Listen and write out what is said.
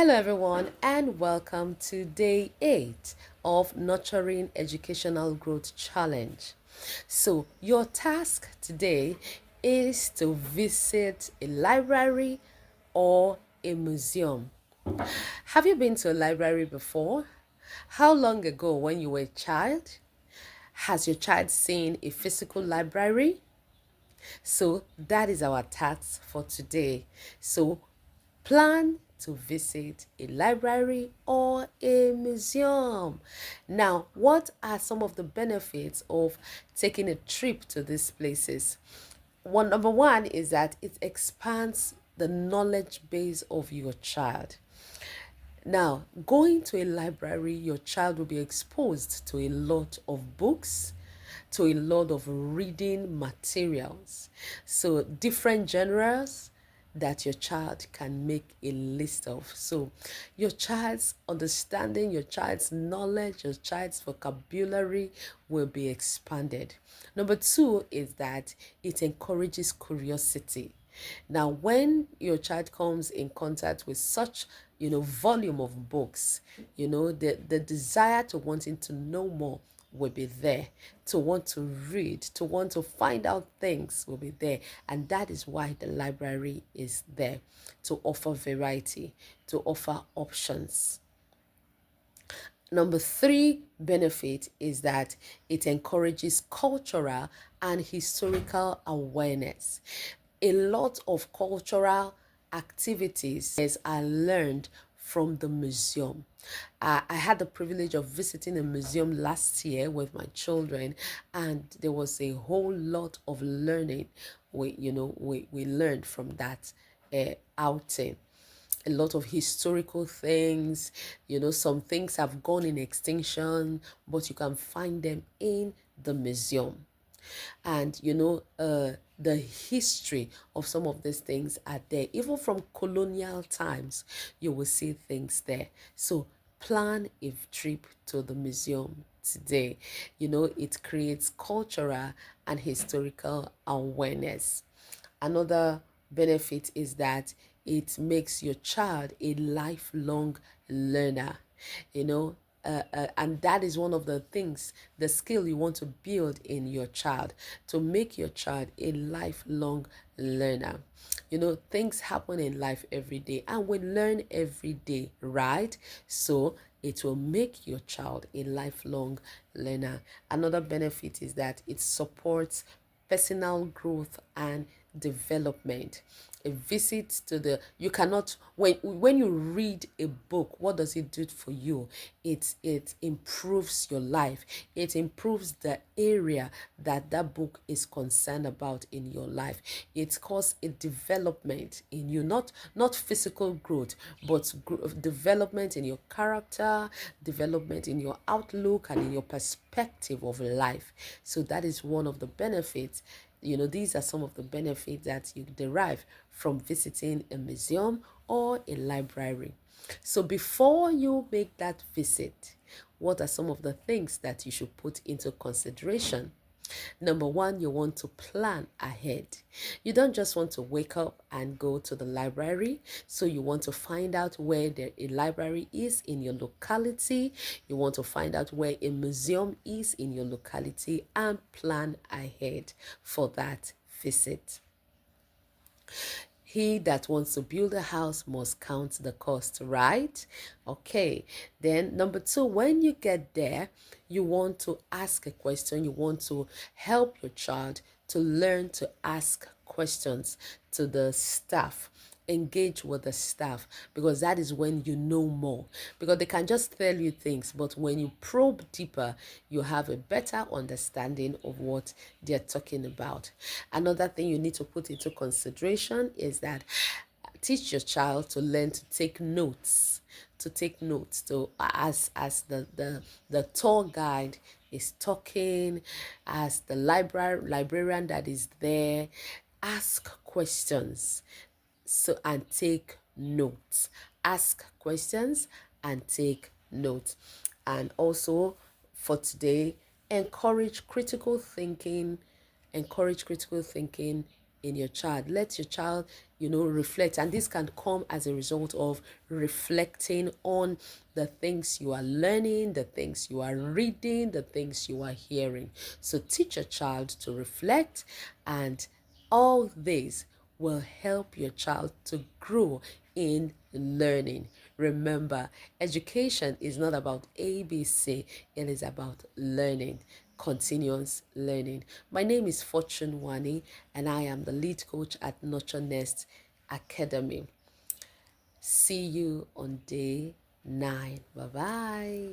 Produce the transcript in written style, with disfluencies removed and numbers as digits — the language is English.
Hello, everyone, and welcome to day 8 of Nurturing Educational Growth Challenge. So, your task today is to visit a library or a museum. Have you been to a library before? How long ago, when you were a child? Has your child seen a physical library? So, that is our task for today. So, plan to visit a library or a museum. Now, what are some of the benefits of taking a trip to these places? Number one is that it expands the knowledge base of your child. Now, going to a library, your child will be exposed to a lot of books, to a lot of reading materials. So, different genres that your child can make a list of. So, your child's understanding, your child's knowledge, your child's vocabulary will be expanded. Number two is that it encourages curiosity. Now, when your child comes in contact with such, volume of books, the desire to wanting to know more will be there, to want to read, to want to find out things will be there. And that is why the library is there, to offer variety, to offer options. Number three benefit is that it encourages cultural and historical awareness. A lot of cultural activities are learned from the museum. I had the privilege of visiting a museum last year with my children, and there was a whole lot of learning we learned from that outing. A lot of historical things. Some things have gone in extinction, but you can find them in the museum. And the history of some of these things are there. Even from colonial times, you will see things there. So plan a trip to the museum today. It creates cultural and historical awareness. Another benefit is that it makes your child a lifelong learner. You know, and that is one of the things, the skill you want to build in your child, to make your child a lifelong learner. Things happen in life every day, and we learn every day, right? So it will make your child a lifelong learner. Another benefit is that it supports personal growth and development. A visit to the you cannot when you read a book, what does it do for you? It improves your life. It improves the area that book is concerned about in your life. It causes a development in you, not physical growth, but development in your character, development in your outlook, and in your perspective of life. So that is one of the benefits. These are some of the benefits that you derive from visiting a museum or a library. So before you make that visit, what are some of the things that you should put into consideration? Number one, you want to plan ahead. You don't just want to wake up and go to the library. So you want to find out where a library is in your locality. You want to find out where a museum is in your locality and plan ahead for that visit. He that wants to build a house must count the cost, right? Okay. Then number two, when you get there, you want to ask a question. You want to help your child to learn to ask questions to the staff. Engage with the staff, because that is when you know more, because they can just tell you things, but when you probe deeper, you have a better understanding of what they're talking about. Another thing you need to put into consideration is that teach your child to learn to take notes, to as the tour guide is talking, as the librarian that is there, ask questions, so and take notes. Ask questions and take notes. And also, for today, encourage critical thinking. Encourage critical thinking in your child. Let your child, reflect. And this can come as a result of reflecting on the things you are learning, the things you are reading, the things you are hearing. So teach your child to reflect, and all this will help your child to grow in learning. Remember, education is not about ABC, it is about learning, continuous learning. My name is Fortune Wani, and I am the lead coach at Nurture Nest Academy. See you on day 9. Bye bye.